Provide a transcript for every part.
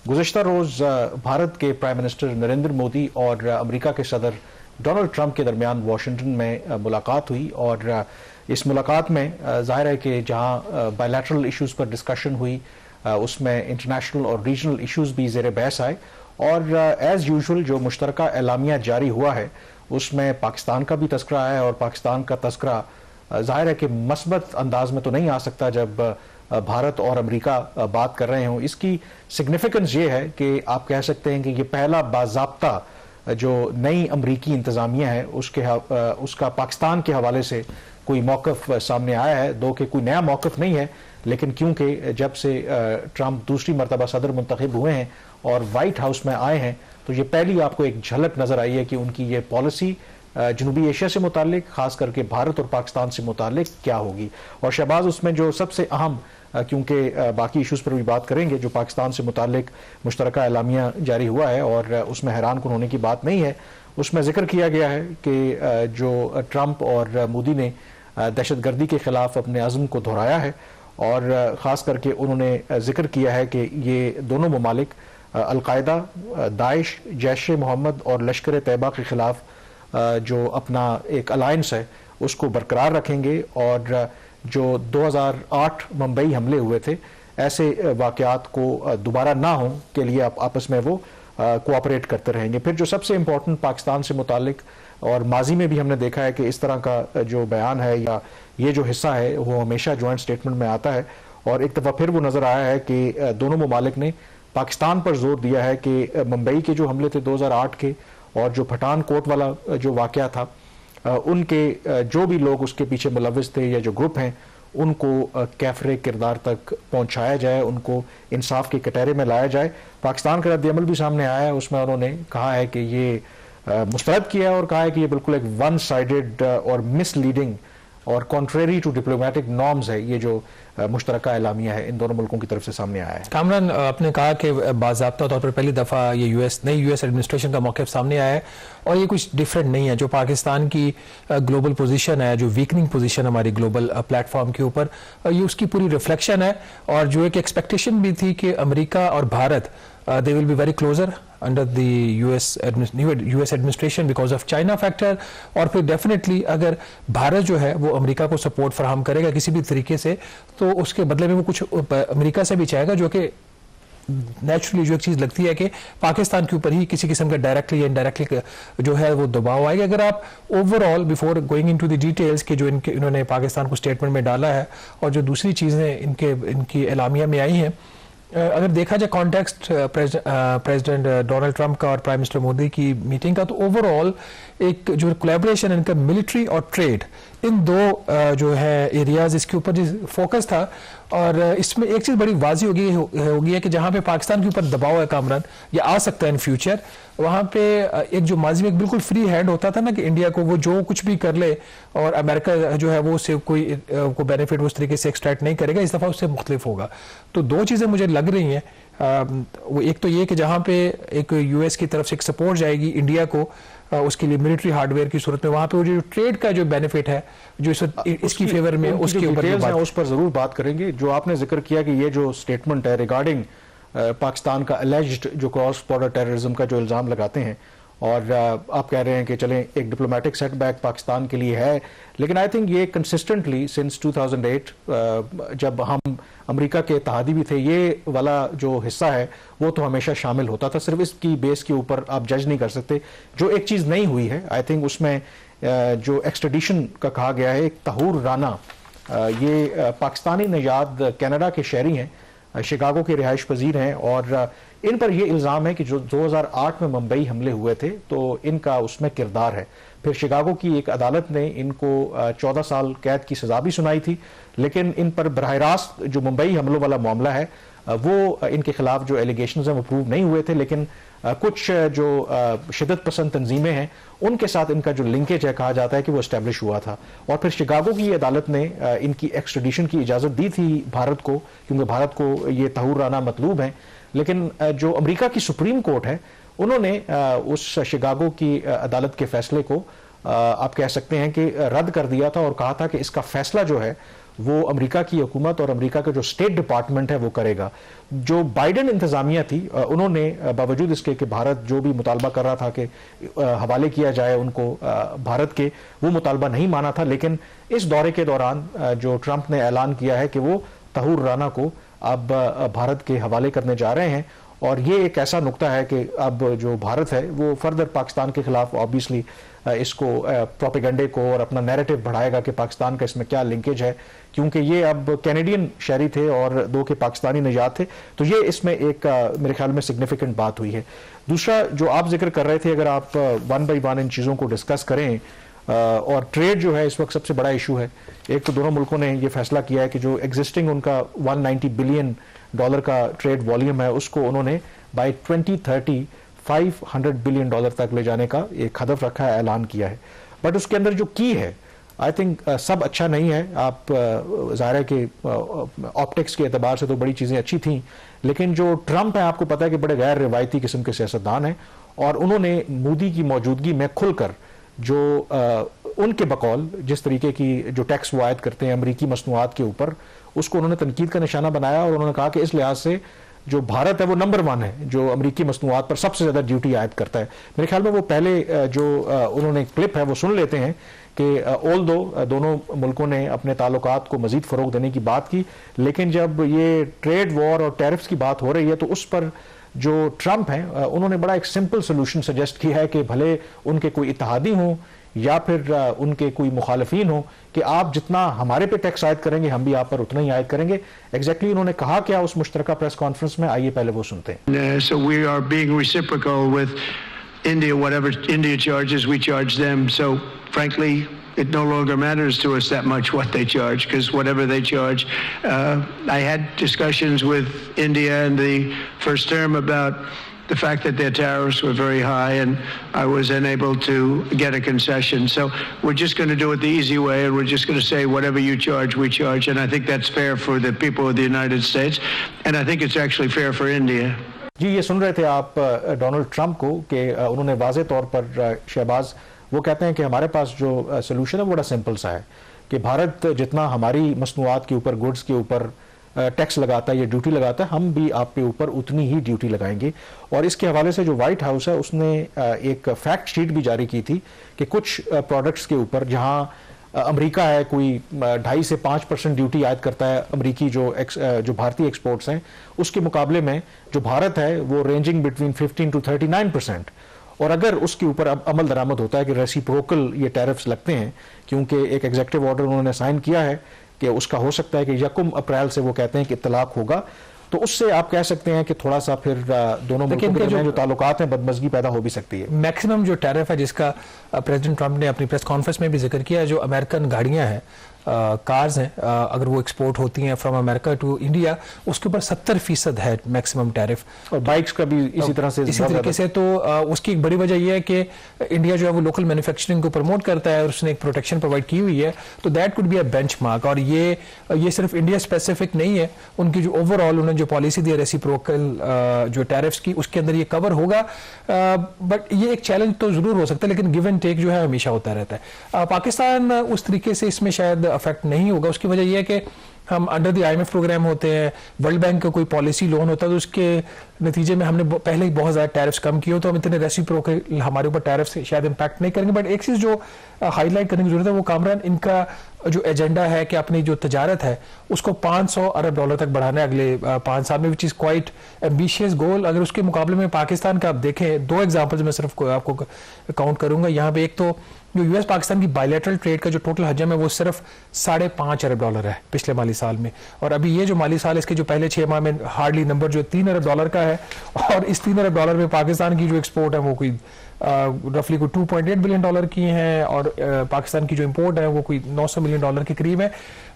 गुज़िश्ता रोज़ भारत के prime minister Narendra Modi और America के सदर डोनाल्ड ट्रंप के दरमियान वाशिंगटन में मुलाकात हुई और इस मुलाकात में जाहिर है कि जहां बायलैटरल इश्यूज़ पर डिस्कशन हुई उसमें इंटरनेशनल और रीजनल इश्यूज़ भी ज़ेर बहस आए और एज़ यूजुअल जो मुश्तरका एलामिया जारी हुआ है उसमें पाकिस्तान का भी तस्करा है और पाकिस्तान का तस्करा जाहिर है कि मस्बत अंदाज में तो नहीं आ सकता जब भारत और अमेरिका बात कर रहे हों। इसकी सिग्निफिकेंस ये है कि आप कह सकते हैं कि ये पहला बाज़ाब्ता जो नई अमरीकी इंतज़ामिया है उसका पाकिस्तान के हवाले से कोई मौक़िफ़ सामने आया है। दो कि कोई नया मौक़िफ़ नहीं है, लेकिन क्योंकि जब से ट्रंप दूसरी मरतबा सदर मुंतखब हुए हैं और वाइट हाउस में आए हैं तो ये पहली आपको एक झलक नज़र आई है कि उनकी ये पॉलिसी जनूबी एशिया से मुतालिक, खास करके भारत और पाकिस्तान से मुतालिक क्या होगी। और शहबाज उसमें जो सबसे अहम, क्योंकि बाकी इश्यूज़ पर भी बात करेंगे, जो पाकिस्तान से मुतालिक मुश्तरका एलामिया जारी हुआ है और उसमें हैरान कुन होने की बात नहीं है। उसमें जिक्र किया गया है कि जो ट्रंप और मोदी ने दहशतगर्दी के ख़िलाफ़ अपने अज़्म को दोहराया है और ख़ास करके उन्होंने जिक्र किया है कि ये दोनों ममालिक अलकायदा, दाइश, जैश ए मोहम्मद और लश्कर तैयबा के ख़िलाफ़ जो अपना एक अलायंस है उसको बरकरार रखेंगे और जो 2008 मुंबई हमले हुए थे ऐसे वाक़यात को दोबारा ना हो के लिए आपस में वो कोऑपरेट करते रहेंगे। फिर जो सबसे इम्पोर्टेंट पाकिस्तान से मुतालिक, और माजी में भी हमने देखा है कि इस तरह का जो बयान है या ये जो हिस्सा है वो हमेशा जॉइंट स्टेटमेंट में आता है और एक दफ़ा फिर वो नज़र आया है कि दोनों ममालिक ने पाकिस्तान पर जोर दिया है कि मुंबई के जो हमले थे 2008 के और जो पठानकोट वाला जो वाक़या था, उनके जो भी लोग उसके पीछे मुलविस थे या जो ग्रुप हैं उनको कैफरे किरदार तक पहुंचाया जाए, उनको इंसाफ के कटहरे में लाया जाए। पाकिस्तान का रद्द-ए-अमल भी सामने आया है, उसमें उन्होंने कहा है कि ये मुस्तरद किया है और कहा है कि ये बिल्कुल एक वन साइडेड और मिसलीडिंग और कॉन्ट्रेरी टू डिप्लोमेटिक नॉर्म्स है ये जो मुश्तरका एलामिया है इन दोनों मुल्कों की तरफ से सामने आया है। कामरान, आपने कहा कि बाज़ाब्ता तौर पर पहली दफ़ा ये नई यूएस एडमिनिस्ट्रेशन का मौक़िफ़ सामने आया है और ये कुछ डिफरेंट नहीं है। जो पाकिस्तान की ग्लोबल पोजीशन है, जो वीकनिंग पोजीशन हमारी ग्लोबल प्लेटफॉर्म के ऊपर, ये उसकी पूरी रिफ्लेक्शन है और जो एक एक्सपेक्टेशन भी थी कि अमेरिका और Bharat they will be very closer under the US administration because of China factor। और फिर डेफिनेटली अगर भारत जो है वो अमेरिका को सपोर्ट फराहम करेगा किसी भी तरीके से तो उसके बदले में वो कुछ अमेरिका से भी चाहेगा, जो कि नेचुरली जो एक चीज़ लगती है कि पाकिस्तान के ऊपर ही किसी किस्म का डायरेक्टली या इनडायरेक्टली जो है वो दबाव आएगा। अगर आप overall before going into the details के जो इन्होंने पाकिस्तान को स्टेटमेंट में डाला है और जो दूसरी चीज़ें इनकी एलामिया में आई हैं, अगर देखा जाए कॉन्टेक्स्ट प्रेसिडेंट डोनाल्ड ट्रंप का और प्राइम मिनिस्टर मोदी की मीटिंग का, तो ओवरऑल एक जो कोलैबोरेशन इनका मिलिट्री और ट्रेड, इन दो जो है एरियाज इसके ऊपर जो फोकस था। और इसमें एक चीज़ बड़ी वाजी होगी है कि जहाँ पे पाकिस्तान के ऊपर दबाव है कामरान, या आ सकता है इन फ्यूचर, वहाँ पे एक जो माजी में एक बिल्कुल फ्री हैंड होता था ना कि इंडिया को वो जो कुछ भी कर ले और अमेरिका जो है वो उससे कोई बेनिफिट उस तरीके से एक्सट्रैक्ट नहीं करेगा, इस दफ़ा उससे मुख्तलिफ होगा। तो दो चीज़ें मुझे लग रही हैं, वो एक तो ये कि जहाँ पे एक यूएस की तरफ से एक सपोर्ट जाएगी इंडिया को उसके लिए मिलिट्री हार्डवेयर की सूरत में, वहाँ पे वो जो ट्रेड का जो बेनिफिट है जो इसकी फेवर में उसके ऊपर उस पर जरूर बात करेंगे। जो आपने जिक्र किया कि ये जो स्टेटमेंट है रिगार्डिंग पाकिस्तान का एलिज्ड जो क्रॉस बॉर्डर टेररिज्म का जो इल्ज़ाम लगाते हैं और आप कह रहे हैं कि चलें एक डिप्लोमेटिक सेटबैक पाकिस्तान के लिए है, लेकिन आई थिंक ये कंसिस्टेंटली सिंस 2008 जब हम अमेरिका के इत्तेहादी भी थे, ये वाला जो हिस्सा है वो तो हमेशा शामिल होता था। सिर्फ इसकी बेस के ऊपर आप जज नहीं कर सकते। जो एक चीज़ नहीं हुई है आई थिंक उसमें जो एक्सट्रेडिशन का कहा गया है, एक तहूर राना, ये पाकिस्तानी नजाद कनाडा के शहरी हैं, शिकागो के रिहाइश पजीर हैं और इन पर यह इल्ज़ाम है कि जो 2008 में मुंबई हमले हुए थे तो इनका उसमें किरदार है। फिर शिकागो की एक अदालत ने इनको 14 साल कैद की सज़ा भी सुनाई थी, लेकिन इन पर बराह रास्त जो मुंबई हमलों वाला मामला है वो इनके खिलाफ जो एलिगेशंस हैं वो प्रूव नहीं हुए थे, लेकिन कुछ जो शिद्दत पसंद तंजीमें हैं उनके साथ इनका जो लिंकेज है कहा जाता है कि वो इस्टेब्लिश हुआ था। और फिर शिकागो की अदालत ने इनकी एक्सट्रेडिशन की इजाज़त दी थी भारत को, क्योंकि भारत को ये तहूर राना मतलूब हैं। लेकिन जो अमेरिका की सुप्रीम कोर्ट है उन्होंने उस शिकागो की अदालत के फैसले को आप कह सकते हैं कि रद्द कर दिया था और कहा था कि इसका फैसला जो है वो अमेरिका की हुकूमत और अमेरिका का जो स्टेट डिपार्टमेंट है वो करेगा। जो बाइडेन इंतजामिया थी उन्होंने बावजूद इसके कि भारत जो भी मुतालबा कर रहा था कि हवाले किया जाए उनको भारत के, वो मुतालबा नहीं माना था। लेकिन इस दौरे के दौरान जो ट्रंप ने ऐलान किया है कि वो तहूर राना को अब भारत के हवाले करने जा रहे हैं, और ये एक ऐसा नुक्ता है कि अब जो भारत है वो फर्दर पाकिस्तान के खिलाफ ऑब्वियसली इसको प्रोपेगेंडे को और अपना नैरेटिव बढ़ाएगा कि पाकिस्तान का इसमें क्या लिंकेज है, क्योंकि ये अब कैनेडियन शहरी थे और दो के पाकिस्तानी निजात थे। तो ये इसमें एक मेरे ख्याल में सिग्निफिकेंट बात हुई है। दूसरा जो आप जिक्र कर रहे थे, अगर आप वन बाई वन इन चीज़ों को डिस्कस करें, और ट्रेड जो है इस वक्त सबसे बड़ा इशू है। एक तो दोनों मुल्कों ने ये फैसला किया है कि जो एग्जिस्टिंग उनका $190 बिलियन का ट्रेड वॉल्यूम है उसको उन्होंने बाय 2030 $500 बिलियन तक ले जाने का एक हदफ रखा है, ऐलान किया है। बट उसके अंदर जो की है आई थिंक सब अच्छा नहीं है। आप ज़ाहिर है कि ऑप्टिक्स के एतबार से तो बड़ी चीज़ें अच्छी थी, लेकिन जो ट्रंप है आपको पता है कि बड़े गैर रिवायती किस्म के सियासतदान हैं, और उन्होंने मोदी की मौजूदगी में खुलकर जो उनके बकौल जिस तरीके की जो टैक्स वो आयद करते हैं अमरीकी मसनूआत के ऊपर, उसको उन्होंने तनकीद का निशाना बनाया, और उन्होंने कहा कि इस लिहाज से जो भारत है वो नंबर 1 है जो अमरीकी मसनूआत पर सबसे ज़्यादा ड्यूटी आयद करता है। मेरे ख्याल में वो पहले जो उन्होंने क्लिप है वो सुन लेते हैं कि ऑल्दो दोनों मुल्कों ने अपने ताल्लुकात को मजीद फ़रोग देने की बात की, लेकिन जब ये ट्रेड वॉर और टैरिफ्स की बात हो रही है तो उस पर जो ट्रंप हैं उन्होंने बड़ा एक सिंपल सोल्यूशन सजेस्ट किया है कि भले उनके कोई इत्तेहादी हों या फिर उनके कोई मुखालफीन हो, कि आप जितना हमारे पे टैक्स आयद करेंगे हम भी आप पर उतना ही आयद करेंगे। एग्जैक्टली उन्होंने कहा क्या उस मुश्तरका प्रेस कॉन्फ्रेंस में, आइए पहले वो सुनते हैं। So we are being reciprocal with India. Whatever India charges, we charge them. So frankly, it no longer matters to us that much what they charge, because whatever they charge, I had discussions with India in the first term about the fact that their tariffs were very high, and I was unable to get a concession. So we're just going to do it the easy way, and we're just going to say whatever you charge, we charge. And I think that's fair for the people of the United States, and I think it's actually fair for India. जी, ये सुन रहे थे आप Donald Trump को कि उन्होंने वाज़े तौर पर शहबाज वो कहते हैं कि हमारे पास जो सोल्यूशन है वो बड़ा सिंपल सा है कि भारत जितना हमारी मसनूआत के ऊपर, गुड्स के ऊपर टैक्स लगाता है या ड्यूटी लगाता है, हम भी आप पे ऊपर उतनी ही ड्यूटी लगाएंगे। और इसके हवाले से जो व्हाइट हाउस है उसने एक फैक्ट शीट भी जारी की थी कि कुछ प्रोडक्ट्स के ऊपर जहां अमेरिका है कोई 2.5 से 5% ड्यूटी आयद करता है अमेरिकी जो भारतीय एक्सपोर्ट्स हैं, उसके मुकाबले में जो भारत है वो रेंजिंग बिटवीन 15 to 39%। और अगर उसके ऊपर अब अमल दरामद होता है कि रेसिप्रोकल ये टैरिफ्स लगते हैं, क्योंकि एक एग्जीक्यूटिव ऑर्डर उन्होंने साइन किया है कि उसका हो सकता है कि 1 अप्रैल से वो कहते हैं कि इत्तलाक होगा, तो उससे आप कह सकते हैं कि थोड़ा सा फिर दोनों मुल्कों के जो ताल्लुकात हैं बदमज़गी पैदा हो भी सकती है। मैक्सिमम जो टैरिफ है जिसका प्रेसिडेंट ट्रंप ने अपनी प्रेस कॉन्फ्रेंस में भी जिक्र किया है, जो अमेरिकन गाड़ियां हैं, कार्स हैं, अगर वो एक्सपोर्ट होती हैं फ्रॉम अमेरिका टू इंडिया, उसके ऊपर 70% है मैक्सिमम टैरिफ, और बाइक्स का भी इसी तरह से इसी तरीके से। तो उसकी एक बड़ी वजह यह है कि इंडिया जो है वो लोकल मैन्युफैक्चरिंग को प्रमोट करता है और उसने एक प्रोटेक्शन प्रोवाइड की हुई है, तो that could be a benchmark. और ये सिर्फ इंडिया स्पेसिफिक नहीं है, उनकी जो ओवरऑल उन्होंने जो पॉलिसी दी है रेसिप्रोकल जो टैरिफ्स की, उसके अंदर ये कवर होगा। बट ये एक चैलेंज तो जरूर हो सकता है, लेकिन गिव एंड टेक जो है हमेशा होता रहता है। पाकिस्तान उस तरीके से इसमें शायद अफेक्ट नहीं होगा। उसकी वजह यह है कि हम अंडर द IMF प्रोग्राम होते हैं, वर्ल्ड बैंक का कोई पॉलिसी लोन होता है, तो उसके नतीजे में हमने पहले ही बहुत ज़्यादा टैरिफ्स कम किए हो, तो हम इतने रेसिप्रोकल हमारे ऊपर टैरिफ्स शायद इंपैक्ट नहीं करेंगे। बट एक चीज़ जो हाईलाइट करने की जरूरत है वो कामरान, इनका जो एजेंडा है कि अपनी जो तजारत है उसको $500 अरब तक बढ़ाना है अगले 5 साल में, विच इज़ क्वाइट एम्बिशियस गोल। अगर उसके मुकाबले में पाकिस्तान का आप देखें, 2 एग्जाम्पल्स मैं सिर्फ आपको काउंट करूंगा यहाँ पे। एक तो जो US पाकिस्तान की बायलैटरल ट्रेड का जो टोटल हजम है वो सिर्फ $5.5 अरब है पिछले माली साल में, और अभी ये जो माली साल इसके जो पहले 6 माह में हार्डली नंबर जो $3 अरब का है, और इस $3 अरब में पाकिस्तान की जो एक्सपोर्ट है वो कोई रफली कोई $2.8 बिलियन की हैं, और पाकिस्तान की जो इंपोर्ट है वो कोई $900 मिलियन के करीब है।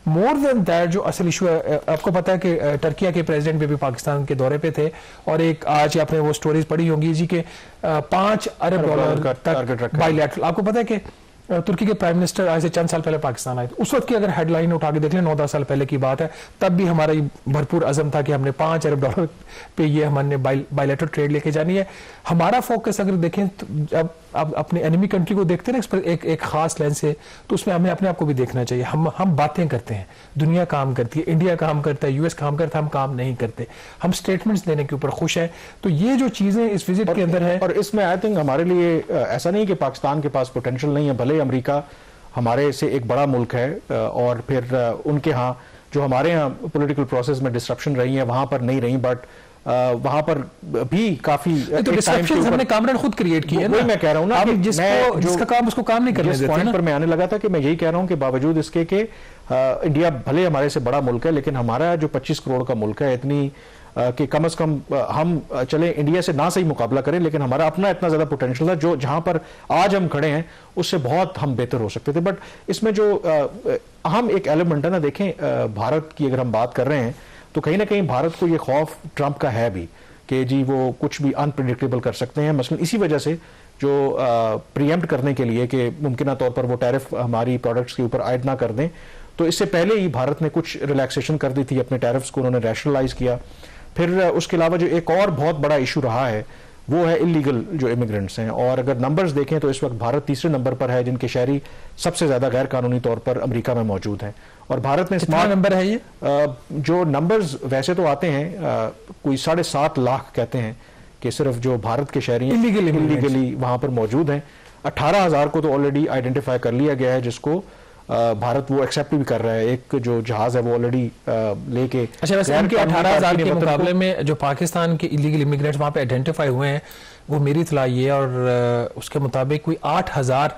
मोर देन दैट जो असल इशू है, आपको पता है कि टर्किया के प्रेसिडेंट भी पाकिस्तान के दौरे पे थे, और एक आज आपने वो स्टोरीज पढ़ी होंगी जी के $5 अरब तक बायलैटरल। आपको पता है कि तुर्की के प्राइम मिनिस्टर आज से चंद साल पहले पाकिस्तान आए थे, उस वक्त की अगर हेडलाइन उठा के देख लें 9-10 साल पहले की बात है, तब भी हमारा भरपूर अज़म था कि हमने $5 अरब पे ये हमने बायलैटरल ट्रेड लेके जानी है। हमारा फोकस अगर देखें तो अब आप अपने एनिमी कंट्री को देखते हैं ना इस पर एक खास लेंस से, तो उसमें हमें अपने आप को भी देखना चाहिए। हम बातें करते हैं, दुनिया काम करती है, इंडिया काम करता है, यूएस काम करता है, हम काम नहीं करते, हम स्टेटमेंट्स देने के ऊपर खुश हैं। तो ये जो चीजें इस विजिट के अंदर है, और इसमें आई थिंक हमारे लिए ऐसा नहीं कि पाकिस्तान के पास पोटेंशियल नहीं है, भले अमेरिका हमारे से एक बड़ा मुल्क है और फिर उनके यहाँ जो हमारे यहाँ पॉलिटिकल प्रोसेस में डिस्ट्रप्शन रही है वहां पर नहीं रही, बट वहां पर भी काफी तो डिस्ट्रप्शन हमने कामरान खुद क्रिएट की है ना। मैं कह रहा हूं ना कि जिसका काम उसको काम नहीं करने देते। पॉइंट पर मैं आने लगा था कि मैं यही कह रहा हूं कि बावजूद इसके कि इंडिया भले हमारे से बड़ा मुल्क है, लेकिन हमारा जो 25 करोड़ का मुल्क है, इतनी कि कम से कम हम चले इंडिया से ना सही मुकाबला करें, लेकिन हमारा अपना इतना ज्यादा पोटेंशियल था जो जहां पर आज हम खड़े हैं उससे बहुत हम बेहतर हो सकते थे। बट इसमें जो अहम एक एलिमेंट है ना, देखें भारत की अगर हम बात कर रहे हैं तो कहीं ना कहीं भारत को ये खौफ ट्रंप का है भी कि जी वो कुछ भी अनप्रिडिक्टेबल कर सकते हैं, मसलन इसी वजह से जो प्रीएम्प्ट करने के लिए कि मुमकिन तौर पर वो टैरिफ हमारी प्रोडक्ट्स के ऊपर ऐड ना कर दें, तो इससे पहले ही भारत ने कुछ रिलैक्सेशन कर दी थी, अपने टैरिफ्स को उन्होंने रैशनलाइज किया। फिर उसके अलावा जो एक और बहुत बड़ा इशू रहा है वो है इलीगल जो इमिग्रेंट्स हैं, और अगर नंबर्स देखें तो इस वक्त भारत तीसरे नंबर पर है जिनके शहरी सबसे ज्यादा गैर कानूनी तौर पर अमेरिका में मौजूद हैं। और भारत में कितना नंबर है ये? जो नंबर्स वैसे तो आते हैं कोई 7.5 लाख कहते हैं कि सिर्फ जो भारत के शहरी इलीगली वहां पर मौजूद हैं। 18,000 को तो ऑलरेडी आइडेंटिफाई कर लिया गया है, जिसको भारत वो एक्सेप्ट भी कर रहा है। एक जो जहाज है वो ऑलरेडी लेके, अच्छा वैसे इनके 18,000 के मुकाबले में जो पाकिस्तान के इलीगल इमिग्रेंट्स वहां पे आइडेंटिफाई हुए हैं वो मेरी इतला ये, और उसके मुताबिक कोई 8,000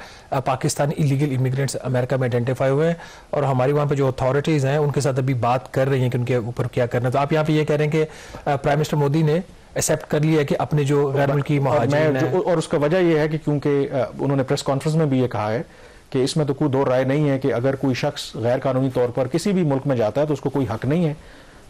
पाकिस्तानी इलीगल इमिग्रेंट्स अमेरिका में आइडेंटिफाई हुए हैं, और हमारी वहाँ पे जो अथॉरिटीज़ हैं उनके साथ अभी बात कर रही हैं कि उनके ऊपर क्या करना है। तो आप यहाँ पे ये कह रहे हैं कि प्राइम मिनिस्टर मोदी ने एक्सेप्ट कर लिया कि अपने जो गैर मुल्की महाजिरीन हैं, और उसका वजह यह है कि क्योंकि उन्होंने प्रेस कॉन्फ्रेंस में भी ये कहा है कि इसमें तो कोई दो राय नहीं है कि अगर कोई शख्स गैर कानूनी तौर पर किसी भी मुल्क में जाता है तो उसको कोई हक नहीं है।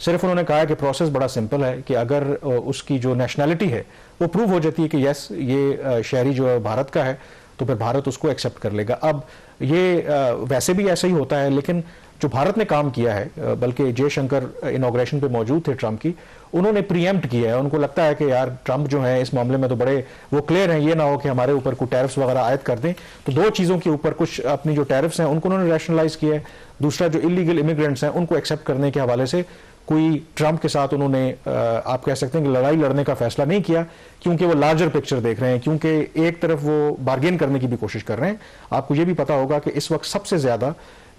सिर्फ उन्होंने कहा है कि प्रोसेस बड़ा सिंपल है कि अगर उसकी जो नेशनैलिटी है वो प्रूव हो जाती है कि यस ये शहरी जो है भारत का है, तो फिर भारत उसको एक्सेप्ट कर लेगा। अब ये वैसे भी ऐसा ही होता है, लेकिन जो भारत ने काम किया है, बल्कि जयशंकर इनॉग्रेशन पे मौजूद थे ट्रंप की, उन्होंने प्रीएम्प्ट किया है। उनको लगता है कि यार ट्रंप जो है इस मामले में तो बड़े वो क्लियर हैं, ये ना हो कि हमारे ऊपर कोई टैरिफ्स वगैरह आयद कर दें। तो दो चीज़ों के ऊपर कुछ अपनी जो टैरिफ्स हैं उनको उन्होंने रैशनलाइज किया है, दूसरा जो इलीगल इमिग्रेंट्स हैं उनको एक्सेप्ट करने के हवाले से कोई ट्रंप के साथ उन्होंने आप कह सकते हैं कि लड़ाई लड़ने का फैसला नहीं किया, क्योंकि वो लार्जर पिक्चर देख रहे हैं, क्योंकि एक तरफ वो बार्गेन करने की भी कोशिश कर रहे हैं। आपको ये भी पता होगा कि इस वक्त सबसे ज्यादा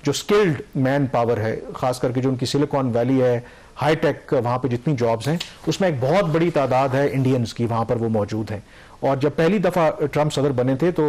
जो स्किल्ड मैन पावर है, खास करके जो उनकी सिलिकॉन वैली है, हाईटेक वहां पे जितनी जॉब्स हैं उसमें एक बहुत बड़ी तादाद है इंडियंस की, वहां पर वो मौजूद हैं। और जब पहली दफा ट्रंप सदर बने थे तो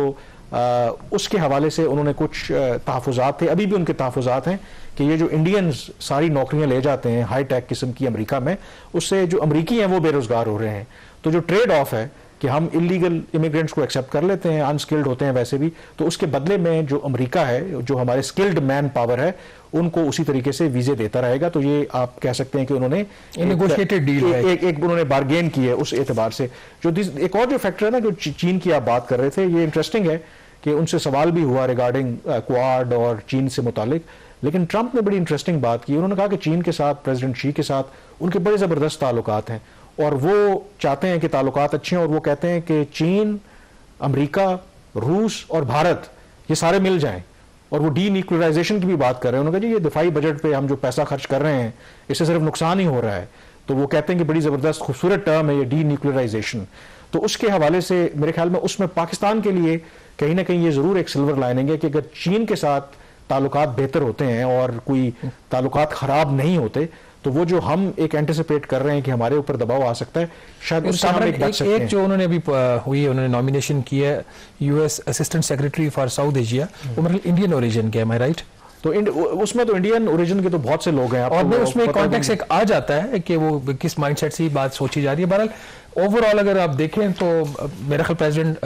उसके हवाले से उन्होंने कुछ तहफुजात थे, अभी भी उनके तहफुजात हैं कि ये जो इंडियंस सारी नौकरियां ले जाते हैं हाईटेक किस्म की अमेरिका में, उससे जो अमरीकी हैं वो बेरोजगार हो रहे हैं। तो जो ट्रेड ऑफ है कि हम इलीगल इमिग्रेंट्स को एक्सेप्ट कर लेते हैं, अनस्किल्ड होते हैं वैसे भी, तो उसके बदले में जो अमेरिका है, जो हमारे स्किल्ड मैन पावर है, उनको उसी तरीके से वीजे देता रहेगा। तो ये आप कह सकते हैं कि उन्होंने नेगोशिएटेड डील है, एक उन्होंने बार्गेन की है उस एतबार से। जो एक और जो फैक्टर है ना, जो चीन की आप बात कर रहे थे, ये इंटरेस्टिंग है कि उनसे सवाल भी हुआ रिगार्डिंग क्वाड और चीन से मुतालिक, लेकिन ट्रंप ने बड़ी इंटरेस्टिंग बात की। उन्होंने कहा कि चीन के साथ, प्रेसिडेंट शी के साथ उनके बड़े जबरदस्त ताल्लुकात हैं और वो चाहते हैं कि ताल्लुकात अच्छे हैं, और वो कहते हैं कि चीन, अमेरिका, रूस और भारत ये सारे मिल जाएं। और वो डीन्यूक्लियराइजेशन की भी बात कर रहे हैं। उन्होंने कहा जी ये दिफाई बजट पे हम जो पैसा खर्च कर रहे हैं इससे सिर्फ नुकसान ही हो रहा है। तो वो कहते हैं कि बड़ी जबरदस्त खूबसूरत टर्म है ये डीन्यूक्लियराइजेशन। तो उसके हवाले से मेरे ख्याल में उसमें पाकिस्तान के लिए कहीं ना कहीं ये जरूर एक सिल्वर लाइनिंग है कि अगर चीन के साथ ताल्लुकात बेहतर होते हैं और कोई ताल्लुकात खराब नहीं होते, तो वो जो हम एक एंटिसिपेट कर रहे हैं कि हमारे ऊपर दबाव आ सकता है, शायद उससे हम एक बच सकते हैं। एक जो उन्होंने अभी हुई, उन्होंने नॉमिनेशन की है US assistant secretary for south Asia, वो मतलब इंडियन ओरिजिन के, एम आई राइट? तो उसमें तो इंडियन ओरिजिन के तो बहुत से लोग हैं। और उसमें कॉन्टेक्स्ट एक आ जाता है कि वो किस माइंडसेट से बात सोची जा रही है। बहरहाल ओवरऑल अगर आप देखें तो मेरा ख्याल प्रेसिडेंट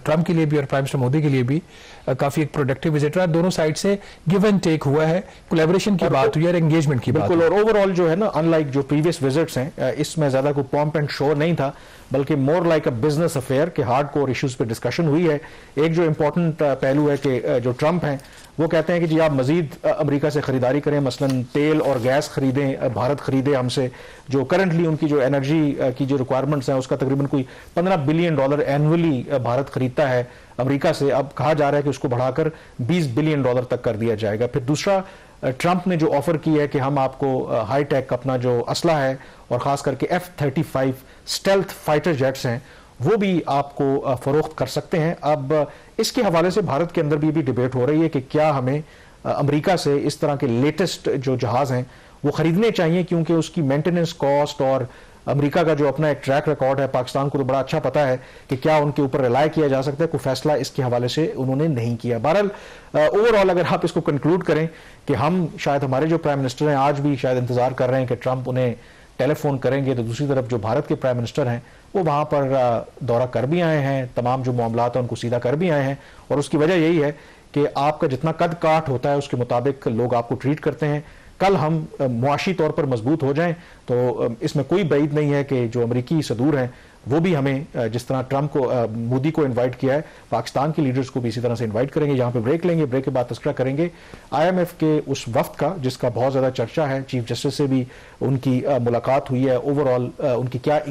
ट्रंप के लिए भी और प्राइम मिनिस्टर मोदी के लिए भी काफी एक प्रोडक्टिव विजिट रहा। दोनों साइड से गिव एंड टेक हुआ है, कोलैबोरेशन की बात हुई है और एंगेजमेंट की बात। बिल्कुल। और ओवरऑल जो है ना, अनलाइक जो प्रीवियस विजिट्स हैं, इसमें ज्यादा कोई पॉम्प एंड शो नहीं था, बल्कि more like a business affair के हार्ड कोर इश्यूज पे डिस्कशन हुई है। एक जो इंपॉर्टेंट पहलू है कि जो ट्रंप हैं वो कहते हैं कि जी आप मजीद अमेरिका से खरीदारी करें, मसलन तेल और गैस खरीदें, भारत खरीदे हमसे, जो करंटली उनकी जो एनर्जी की जो रिक्वायरमेंट्स हैं उसका तकरीबन कोई $15 बिलियन एनुअली भारत खरीदता है अमेरिका से। अब कहा जा रहा है कि उसको बढ़ाकर $20 बिलियन तक कर दिया जाएगा। फिर दूसरा, ट्रंप ने जो ऑफर की है कि हम आपको हाई टेक अपना जो असला है और खास करके F-35 स्टेल्थ फाइटर जेट्स हैं वो भी आपको फरोख्त कर सकते हैं। अब इसके हवाले से भारत के अंदर भी डिबेट हो रही है कि क्या हमें अमेरिका से इस तरह के लेटेस्ट जो जहाज हैं वो खरीदने चाहिए, क्योंकि उसकी मेंटेनेंस कॉस्ट और अमेरिका का जो अपना एक ट्रैक रिकॉर्ड है, पाकिस्तान को तो बड़ा अच्छा पता है कि क्या उनके ऊपर रिलाय किया जा सकता है। कोई फैसला इसके हवाले से उन्होंने नहीं किया। बहरहाल ओवरऑल अगर आप इसको कंक्लूड करें कि हम शायद हमारे जो प्राइम मिनिस्टर हैं आज भी शायद इंतजार कर रहे हैं कि ट्रंप उन्हें टेलीफोन करेंगे, तो दूसरी तरफ जो भारत के प्राइम मिनिस्टर हैं वो वहां पर दौरा कर भी आए हैं, तमाम जो मामलात हैं उनको सीधा कर भी आए हैं। और उसकी वजह यही है कि आपका जितना कद काठ होता है उसके मुताबिक लोग आपको ट्रीट करते हैं। कल हम मुआशी तौर पर मजबूत हो जाएं तो इसमें कोई बैद नहीं है कि जो अमरीकी सदूर हैं वो भी हमें जिस तरह ट्रंप को मोदी को इनवाइट किया है, पाकिस्तान के लीडर्स को भी इसी तरह से इनवाइट करेंगे। यहाँ पे ब्रेक लेंगे, ब्रेक के बाद तस्करा करेंगे IMF के उस वफ्द का जिसका बहुत ज्यादा चर्चा है, चीफ जस्टिस से भी उनकी मुलाकात हुई है, ओवरऑल उनकी क्या